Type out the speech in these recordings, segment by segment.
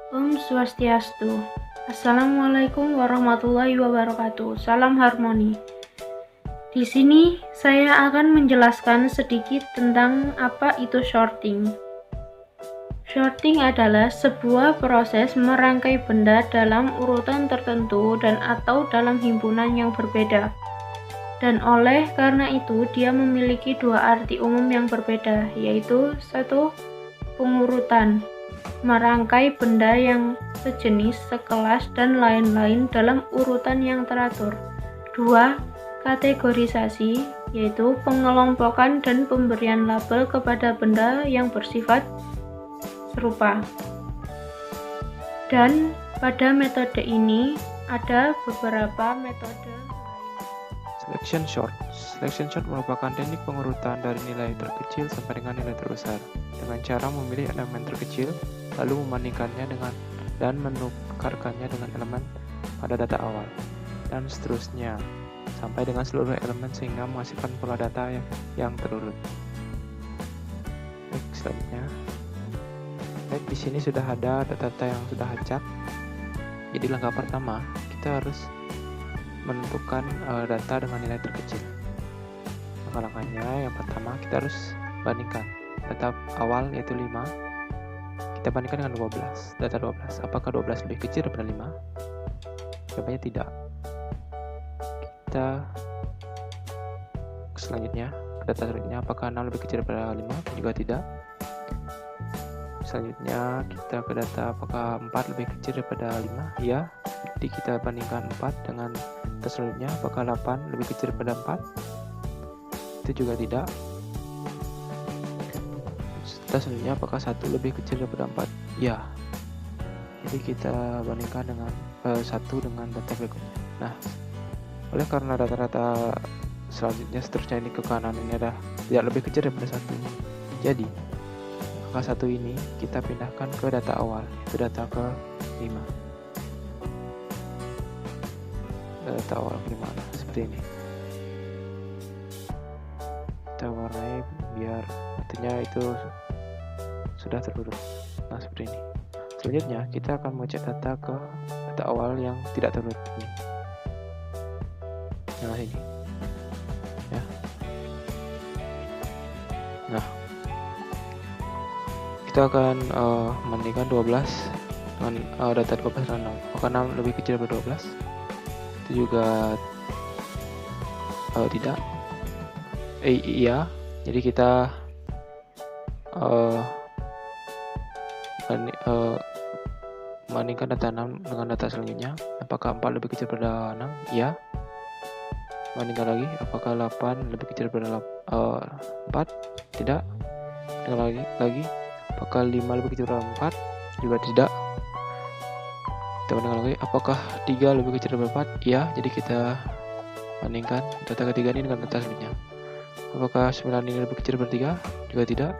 Om Swastiastu. Assalamualaikum warahmatullahi wabarakatuh. Salam harmoni. Di sini saya akan menjelaskan sedikit tentang apa itu sorting. Sorting adalah sebuah proses merangkai benda dalam urutan tertentu dan atau dalam himpunan yang berbeda. Dan oleh karena itu dia memiliki dua arti umum yang berbeda, yaitu satu, pengurutan, merangkai benda yang sejenis, sekelas, dan lain-lain dalam urutan yang teratur. 2. Kategorisasi, yaitu pengelompokan dan pemberian label kepada benda yang bersifat serupa. Dan pada metode ini ada beberapa metode. Selection sort merupakan teknik pengurutan dari nilai terkecil sampai dengan nilai terbesar dengan cara memilih elemen terkecil lalu membandingkannya dan menukarkannya dengan elemen pada data awal dan seterusnya sampai dengan seluruh elemen sehingga menghasilkan pola data yang terurut. Baik, selanjutnya. Baik, di sini sudah ada data yang sudah acak. Jadi langkah pertama kita harus menentukan data dengan nilai terkecil. Langkah-langkahnya yang pertama kita harus bandingkan data awal yaitu 5 kita bandingkan dengan 12. Data 12, apakah 12 lebih kecil daripada 5? Jawabannya tidak. Kita selanjutnya data selanjutnya, apakah 6 lebih kecil daripada 5? Juga tidak. Selanjutnya kita ke data apakah 4 lebih kecil daripada 5? Ya. Jadi kita bandingkan 4 dengan data selanjutnya, apakah 8 lebih kecil daripada 4? Itu juga tidak. Data selanjutnya, apakah 1 lebih kecil daripada 4? Ya. Jadi kita bandingkan dengan 1 dengan data berikutnya. Nah, oleh karena data-data selanjutnya seterusnya ini ke kanan ini ada tidak lebih kecil daripada 1. Jadi angka 1 ini kita pindahkan ke data awal, itu data ke 5. Data awal ke 5, seperti ini. Kita warnai biar artinya itu sudah terurut. Nah, seperti ini. Selanjutnya kita akan mengecek data ke data awal yang tidak terurut ini. Nah, ini. Ya. Nah, kita akan membandingkan 12 dengan data 12 dan 6. Apakah 6 lebih kecil daripada 12? Itu juga tidak. Iya. Jadi kita membandingkan data 6 dengan data selanjutnya. Apakah 4 lebih kecil daripada 6? Iya. Bandingkan lagi, apakah 8 lebih kecil daripada 4? Tidak. Dengan lagi, apakah 5 lebih kecil daripada 4? Juga tidak. Kita bandingkan lagi, apakah 3 lebih kecil daripada 4? Iya. Jadi kita bandingkan data ketiga ini dengan data selanjutnya. Apakah 9 ini lebih kecil daripada 3? Juga tidak.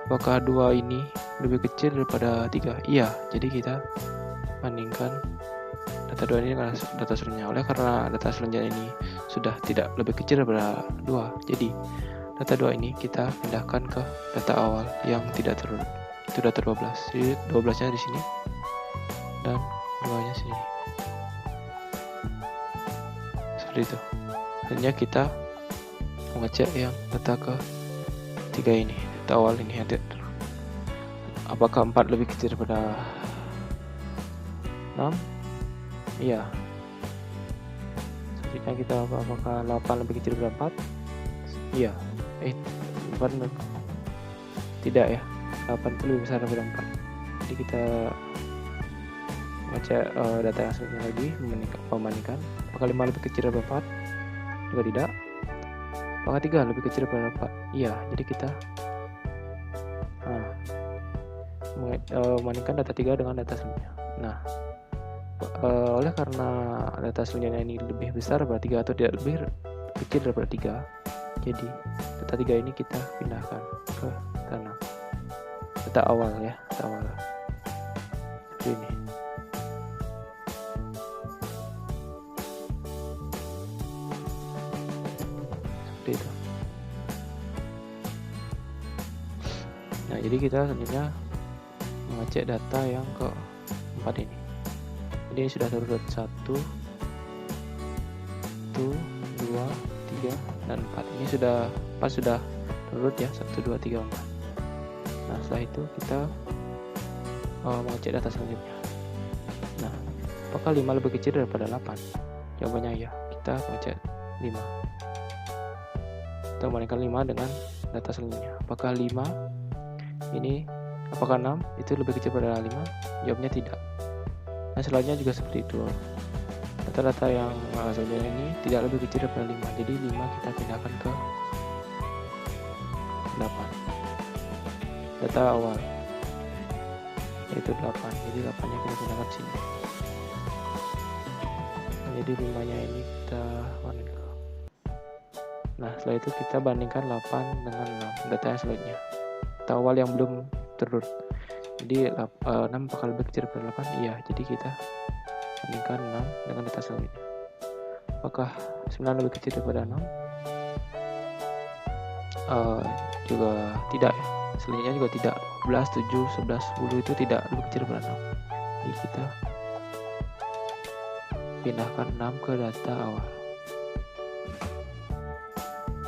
Apakah 2 ini lebih kecil daripada 3? Iya. Jadi kita bandingkan data 2 ini dengan data selanjutnya. Oleh karena data selanjutnya ini sudah tidak lebih kecil daripada 2, jadi data 2 ini kita pindahkan ke data awal yang tidak terurut. Itu data 12. Jadi 12-nya di sini dan 2-nya sini. Seperti itu. Selanjutnya kita mengecek yang data ke 3 ini, data awal ini yang tidak terurut. Apakah 4 lebih kecil daripada 6? Iya. Selanjutnya kita apakah 8 lebih kecil daripada 4? Iya. 4 tidak ya. 8 itu lebih besar daripada 4. Jadi kita baca data yang selanjutnya lagi, membandingkan. Apakah 5 lebih kecil daripada 4? Juga tidak. Apakah 3 lebih kecil daripada 4? Iya. Jadi kita membandingkan data 3 dengan data selanjutnya. Nah, oleh karena data selanjutnya ini lebih besar daripada 3 atau tidak lebih kecil daripada 3, jadi data 3 ini kita pindahkan ke data 6. Data awal ya, data awal. Seperti ini. Seperti itu. Nah, jadi kita selanjutnya mengecek mengecek data yang keempat ini. Ini sudah terurut 1, 2, 3, dan 4. Ini sudah terurut ya, 1, 2, 3, 4. Nah, setelah itu kita mengecek data selanjutnya. Nah, apakah 5 lebih kecil daripada 8? Jawabannya ya. Kita mengecek 5. Kita membandingkan 5 dengan data selanjutnya. Apakah 6 itu lebih kecil daripada 5? Jawabnya tidak. Nah, selanjutnya juga seperti itu. Data-data yang selanjutnya ini tidak lebih kecil daripada 5. Jadi 5 kita pindahkan ke 8. Data awal yaitu 8. Jadi 8-nya kita pindahkan sini. Jadi 5-nya ini kita bandingkan. Nah, setelah itu kita bandingkan 8 dengan 6, data yang selanjutnya. Data awal yang belum terurut. Jadi 6 bakal lebih kecil daripada 8? Iya, jadi kita bandingkan 6 dengan data selanjutnya. Apakah 9 lebih kecil daripada 6? Juga tidak ya. Selanjutnya juga tidak. 12, 7, 11, 10 itu tidak lebih kecil daripada 6. Jadi kita pindahkan 6 ke data awal.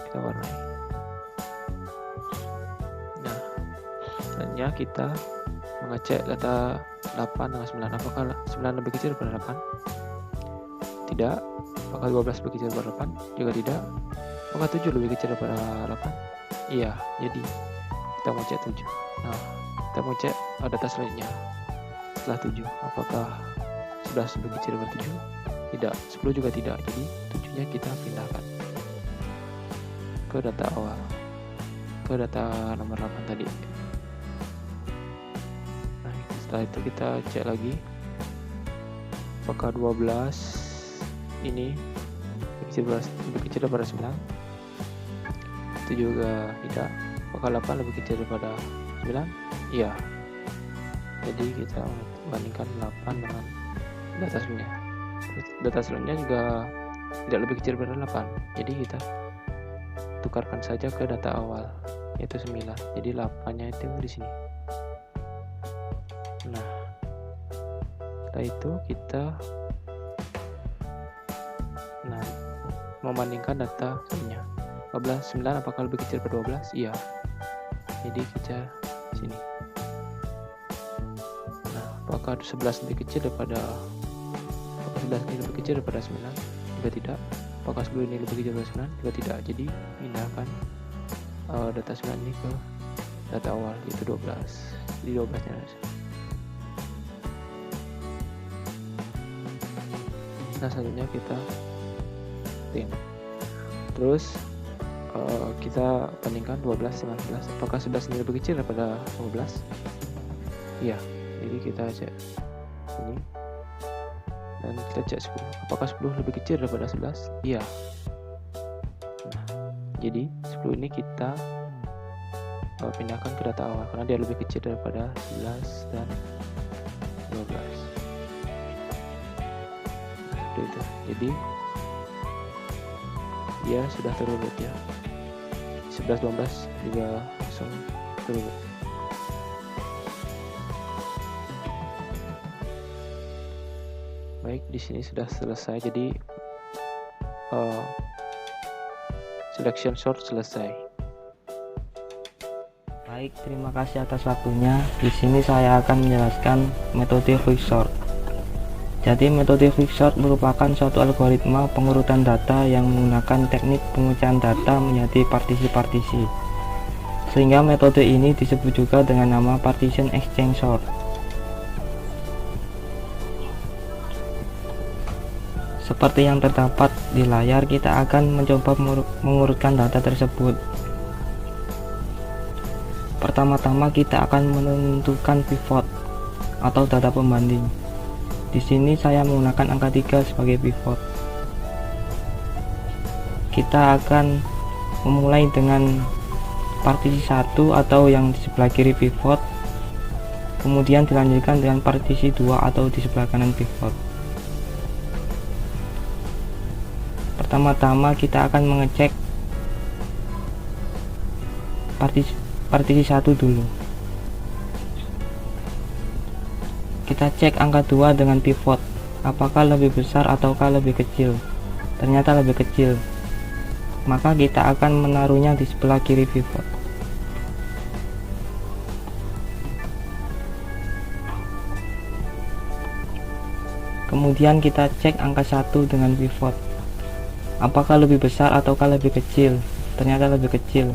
Kita warnai. Nah, selanjutnya kita mengecek data 8 dengan 9. Apakah 9 lebih kecil daripada 8? Tidak. Apakah 12 lebih kecil daripada 8? Juga tidak. Apakah 7 lebih kecil daripada 8? Iya, jadi kita mengecek 7. Nah, kita mengecek data selanjutnya setelah 7. Apakah 11 lebih kecil daripada 7? Tidak. 10 juga tidak. Jadi 7-nya kita pindahkan ke data awal, ke data nomor 8 tadi. Nah, setelah itu kita cek lagi apakah 12 ini lebih kecil daripada 9? Itu juga tidak. Apakah 8 lebih kecil daripada 9? Iya. Jadi kita bandingkan 8 dengan data sebelumnya. Data sebelumnya juga tidak lebih kecil daripada 8. Jadi kita tukarkan saja ke data awal yaitu 9. Jadi 8-nya itu di sini. Nah, setelah itu kita membandingkan data sebelumnya. 9 apakah lebih kecil daripada 12? Iya. Jadi kita sini. Nah, apakah 11 lebih kecil daripada 9? Juga tidak. Apakah 10 ini lebih kecil daripada 9? Juga tidak. Jadi pindahkan data 9 ini ke data awal yaitu 12. Jadi 12-nya nah, selanjutnya kita terus kita bandingkan 12 dengan 11. Apakah 11 ini lebih kecil daripada 12? Iya. Jadi kita cek ini dan kita cek 10. Apakah 10 lebih kecil daripada 11? Iya. Nah, jadi 10 ini kita pindahkan ke data awal karena dia lebih kecil daripada 11 dan 12. Nah, seperti itu. Jadi dia sudah terurut ya. 11, 12 juga langsung terurut. Baik, di sini sudah selesai. Jadi selection sort selesai. Baik, terima kasih atas waktunya. Di sini saya akan menjelaskan metode quicksort. Jadi metode quicksort merupakan suatu algoritma pengurutan data yang menggunakan teknik pemecahan data menjadi partisi-partisi. Sehingga metode ini disebut juga dengan nama partition exchange sort. Seperti yang terdapat di layar, kita akan mencoba mengurutkan data tersebut. Pertama-tama kita akan menentukan pivot atau data pembanding. Di sini saya menggunakan angka 3 sebagai pivot. Kita akan memulai dengan partisi 1 atau yang di sebelah kiri pivot, kemudian dilanjutkan dengan partisi 2 atau di sebelah kanan pivot. Pertama-tama kita akan mengecek partisi 1 dulu. Kita cek angka 2 dengan pivot, apakah lebih besar ataukah lebih kecil. Ternyata lebih kecil, maka kita akan menaruhnya di sebelah kiri pivot. Kemudian kita cek angka 1 dengan pivot, apakah lebih besar ataukah lebih kecil. Ternyata lebih kecil,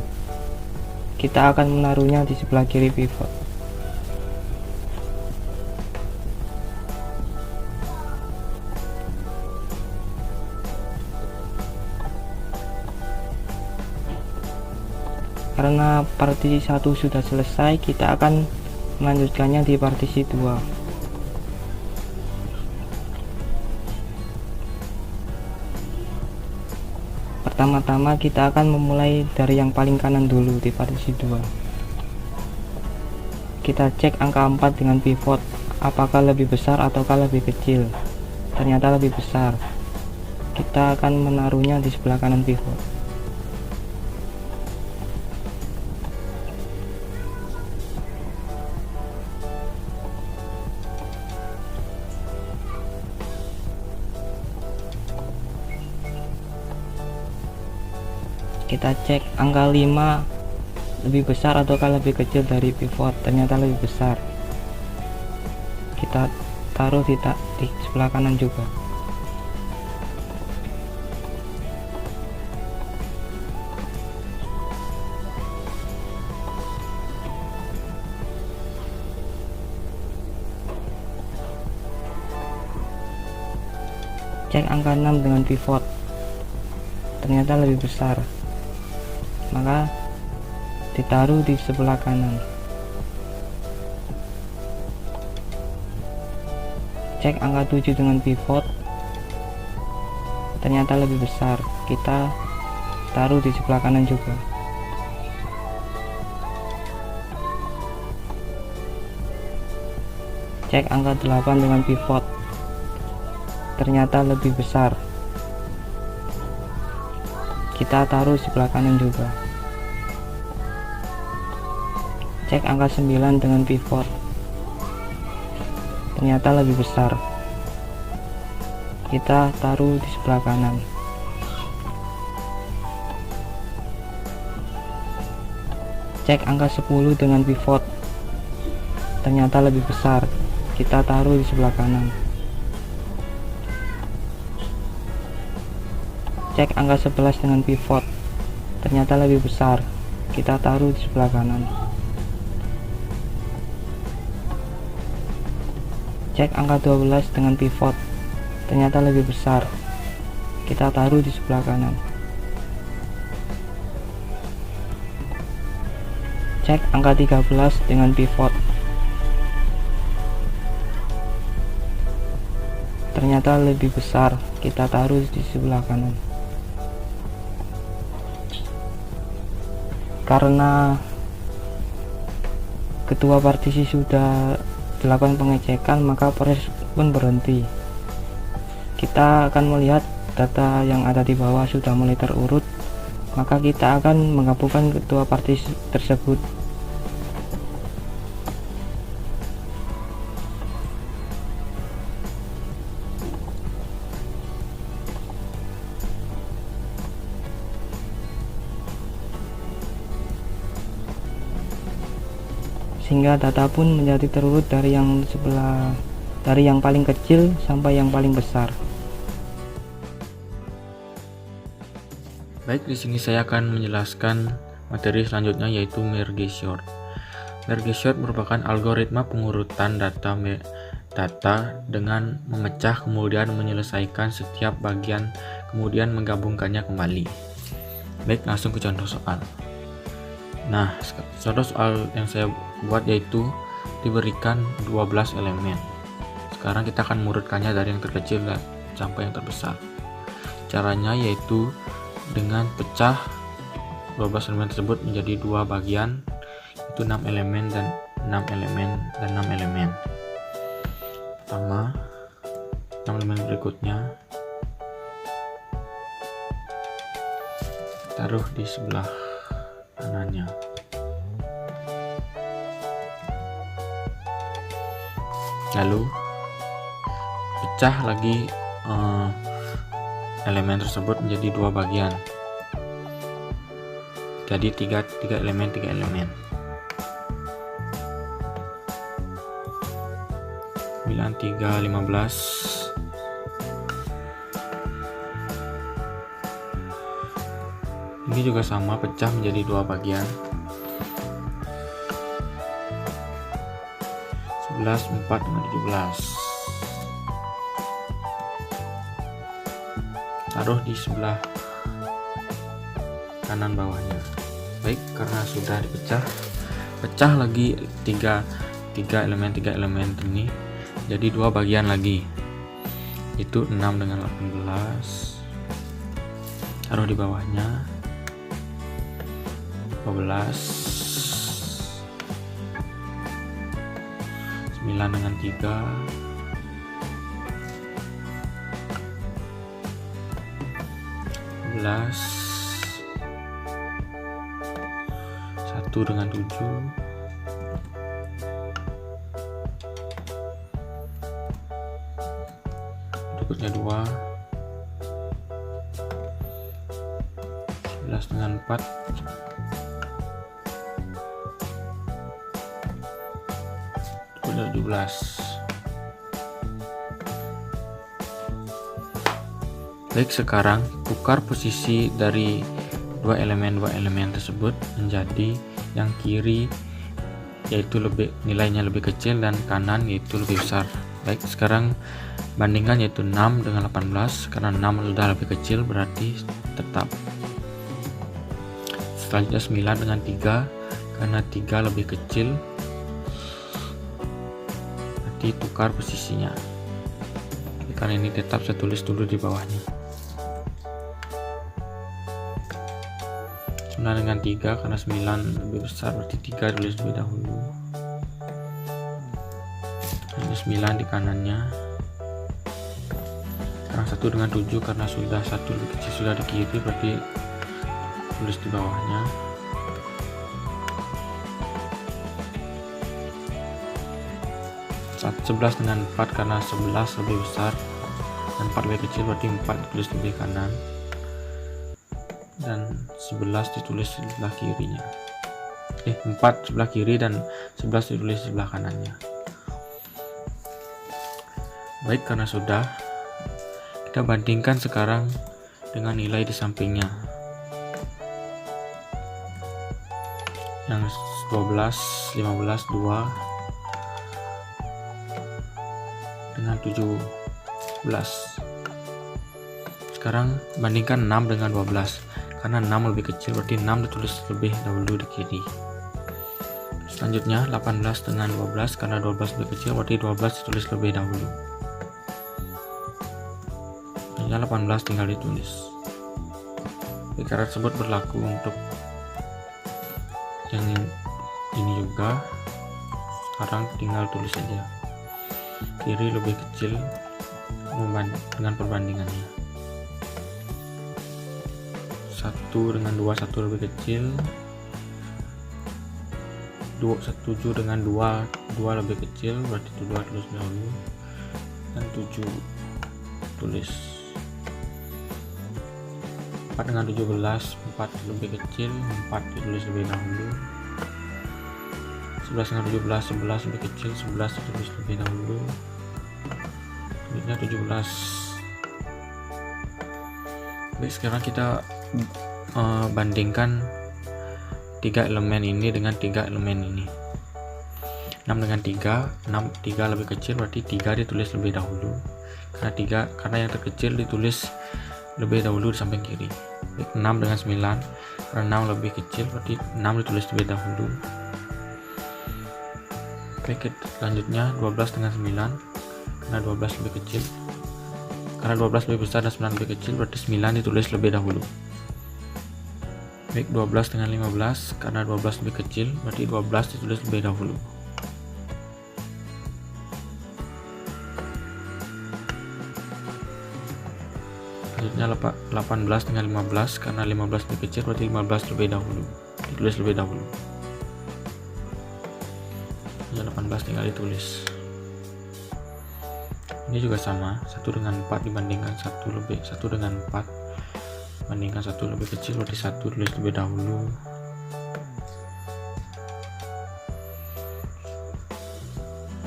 kita akan menaruhnya di sebelah kiri pivot. Karena partisi 1 sudah selesai, kita akan melanjutkannya di partisi 2. Pertama-tama kita akan memulai dari yang paling kanan dulu di partisi 2. Kita cek angka 4 dengan pivot, apakah lebih besar ataukah lebih kecil. Ternyata lebih besar, kita akan menaruhnya di sebelah kanan pivot. Kita cek angka 5 lebih besar ataukah lebih kecil dari pivot. Ternyata lebih besar, kita taruh di sebelah kanan juga. Cek angka 6 dengan pivot, ternyata lebih besar, maka ditaruh di sebelah kanan. Cek angka 7 dengan pivot, ternyata lebih besar, kita taruh di sebelah kanan juga. Cek angka 8 dengan pivot, ternyata lebih besar, kita taruh di sebelah kanan juga. Cek angka 9 dengan pivot, ternyata lebih besar, kita taruh di sebelah kanan. Cek angka 10 dengan pivot, ternyata lebih besar, kita taruh di sebelah kanan. Cek angka 11 dengan pivot, ternyata lebih besar, kita taruh di sebelah kanan. Cek angka 12 dengan pivot, ternyata lebih besar, kita taruh di sebelah kanan. Cek angka 13 dengan pivot, ternyata lebih besar, kita taruh di sebelah kanan. Karena ketua partisi sudah dilakukan pengecekan, maka proses pun berhenti. Kita akan melihat data yang ada di bawah sudah mulai terurut, maka kita akan menggabungkan ketua partisi tersebut. Sehingga data pun menjadi terurut dari yang paling kecil sampai yang paling besar. Baik, di sini saya akan menjelaskan materi selanjutnya, yaitu merge sort. Merge sort merupakan algoritma pengurutan data dengan memecah kemudian menyelesaikan setiap bagian kemudian menggabungkannya kembali. Baik, langsung ke contoh soal. Nah, contoh soal yang saya buat yaitu diberikan 12 elemen. Sekarang kita akan mengurutkannya dari yang terkecil sampai yang terbesar. Caranya yaitu dengan pecah 12 elemen tersebut menjadi dua bagian, itu 6 elemen dan 6 elemen dan 6 elemen. Pertama, 6 elemen berikutnya taruh di sebelah kanannya. Lalu pecah lagi elemen tersebut menjadi 2 bagian. Jadi 3 elemen. 9, 3, 15. Ini juga sama, pecah menjadi 2 bagian. 11, 4 dengan 17. Taruh di sebelah kanan bawahnya. Baik, karena sudah dipecah, pecah lagi 3 elemen ini jadi 2 bagian lagi. Itu 6 dengan 18. Taruh di bawahnya. 12, 9 dengan 3, 11, 1 dengan 7, 2, 11 dengan 4, 17. Baik, sekarang tukar posisi dari 2 elemen tersebut menjadi yang kiri yaitu nilainya lebih kecil dan kanan yaitu lebih besar. Baik, sekarang bandingkan yaitu 6 dengan 18. Karena 6 sudah lebih kecil berarti tetap. Selanjutnya 9 dengan 3, karena 3 lebih kecil tukar posisinya. Karena ini tetap, saya tulis dulu di bawahnya. 9 dengan 3, karena 9 lebih besar berarti 3 tulis lebih dahulu. Ini 9 di kanannya. Sekarang 1 dengan 7, karena sudah 1 lebih kecil sudah di kiri berarti tulis di bawahnya. 11 dengan 4, karena 11 lebih besar dan 4 lebih kecil berarti 4 ditulis lebih kanan dan 11 ditulis sebelah kirinya. 4 sebelah kiri dan 11 ditulis sebelah kanannya. Baik, karena sudah, kita bandingkan sekarang dengan nilai di sampingnya. Yang 12, 15, 2 dengan 17. Sekarang bandingkan 6 dengan 12. Karena 6 lebih kecil berarti 6 ditulis lebih dahulu di kiri. Selanjutnya 18 dengan 12, karena 12 lebih kecil berarti 12 ditulis lebih dahulu. Hanya 18 tinggal ditulis. Cara tersebut berlaku untuk yang ini juga. Sekarang tinggal tulis saja. Kiri lebih kecil dengan perbandingannya. 1 dengan 2, 1 lebih kecil. 7 dengan 2, 2 lebih kecil berarti 2 tulis dahulu dan 7 tulis. 4 dengan 17, 4 lebih kecil, 4 ditulis lebih dahulu. 11 dengan 17, 11 lebih kecil, 11 ditulis lebih dahulu. Selanjutnya 17. Baik, sekarang kita bandingkan 3 elemen ini dengan 3 elemen ini. 6 dengan 3, 3 lebih kecil berarti 3 ditulis lebih dahulu. Karena yang terkecil ditulis lebih dahulu di samping kiri. Baik, 6 dengan 9, karena 6 lebih kecil berarti 6 ditulis lebih dahulu. Baik, selanjutnya 12 dengan 9, karena 12 lebih kecil. Karena 12 lebih besar dan 9 lebih kecil berarti 9 ditulis lebih dahulu. Baik, 12 dengan 15, karena 12 lebih kecil berarti 12 ditulis lebih dahulu. Selanjutnya 18 dengan 15, karena 15 lebih kecil berarti 15 lebih dahulu, ditulis lebih dahulu. 18 tinggal ditulis. Ini juga sama, 1 dengan 4 dibandingkan 1 dengan 4 bandingkan 1 lebih kecil, berarti 1 tulis lebih dahulu.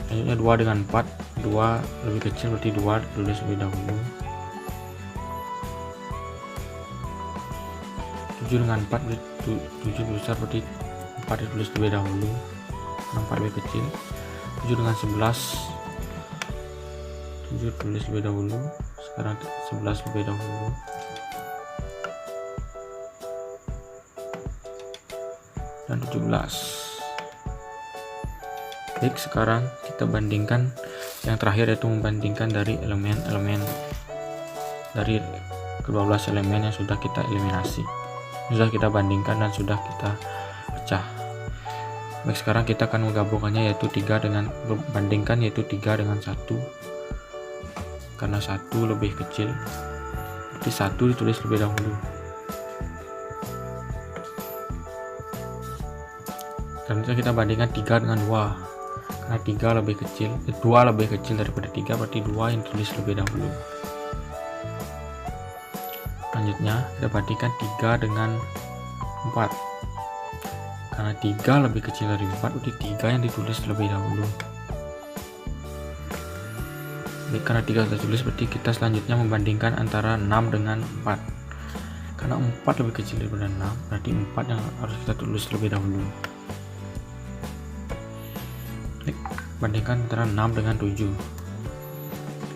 Selanjutnya 2 dengan 4, 2 lebih kecil berarti 2 tulis lebih dahulu. 7 dengan 4 berarti 7 lebih besar, berarti 4 ditulis lebih dahulu karena 4 lebih kecil. 7 dengan 11, 7 tulis lebih dahulu, sekarang 11 lebih dahulu. Dan 17. Baik, sekarang kita bandingkan yang terakhir, yaitu membandingkan dari elemen-elemen dari ke-12 elemen yang sudah kita eliminasi, sudah kita bandingkan dan sudah kita pecah. Baik, sekarang kita akan menggabungkannya, yaitu 3 dengan bandingkan, yaitu 3 dengan 1. Karena 1 lebih kecil, berarti 1 ditulis lebih dahulu. Selanjutnya kita bandingkan 3 dengan 2. Karena 3 lebih kecil, 2 lebih kecil daripada 3, berarti 2 yang ditulis lebih dahulu. Selanjutnya kita bandingkan 3 dengan 4. Karena 3 lebih kecil dari 4, berarti 3 yang ditulis lebih dahulu. Jadi, karena 3 sudah ditulis, berarti kita selanjutnya membandingkan antara 6 dengan 4. Karena 4 lebih kecil daripada 6, berarti 4 yang harus kita tulis lebih dahulu. Bandingkan antara 6 dengan 7.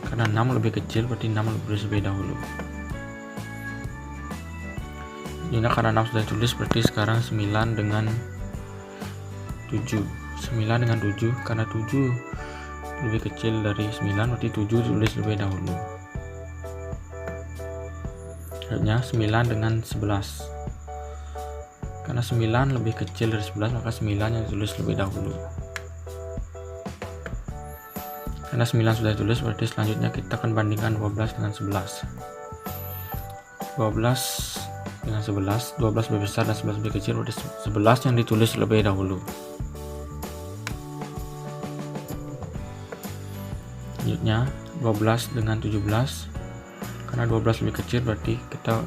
Karena 6 lebih kecil, berarti 6 ditulis lebih dahulu. Ini karena 6 sudah ditulis, berarti sekarang 9 dengan 7. 9 dengan 7, karena 7 lebih kecil dari 9, berarti 7 ditulis lebih dahulu. Selanjutnya 9 dengan 11. Karena 9 lebih kecil dari 11, maka 9 yang ditulis lebih dahulu. Karena 9 sudah ditulis, berarti selanjutnya kita akan bandingkan 12 dengan 11. 12 dengan 11, 12 lebih besar dan 11 lebih kecil, berarti 11 yang ditulis lebih dahulu. Selanjutnya 12 dengan 17. Karena 12 lebih kecil, berarti kita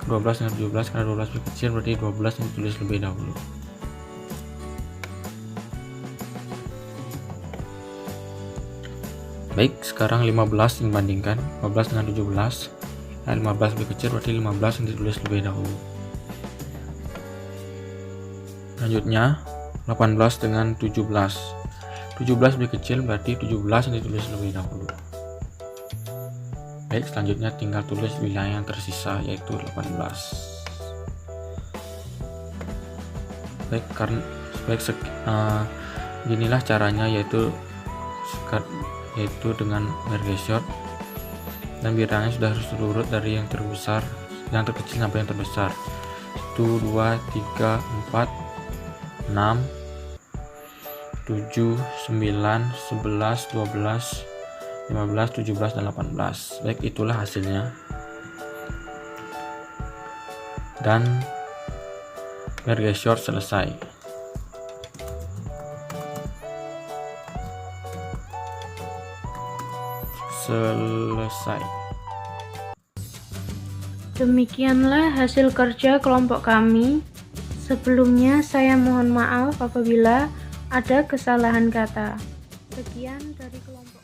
12 dengan 17, karena 12 lebih kecil, berarti 12 yang ditulis lebih dahulu. Baik, sekarang 15 dibandingkan 15 dengan 17. Nah, 15 lebih kecil, berarti 15 yang ditulis lebih dahulu. Selanjutnya 18 dengan 17. 17 lebih kecil, berarti 17 yang ditulis lebih dahulu. Baik, selanjutnya tinggal tulis wilayah yang tersisa, yaitu 18. Baik, inilah caranya, yaitu dengan merge sort, dan bilangannya sudah harus urut dari yang terbesar, yang terkecil sampai yang terbesar. 1, 2, 3, 4, 6, 7, 9, 11, 12, 15, 17, dan 18. Baik, itulah hasilnya. Dan merge sort selesai. Demikianlah hasil kerja kelompok kami. Sebelumnya saya mohon maaf apabila ada kesalahan kata. Sekian dari kelompok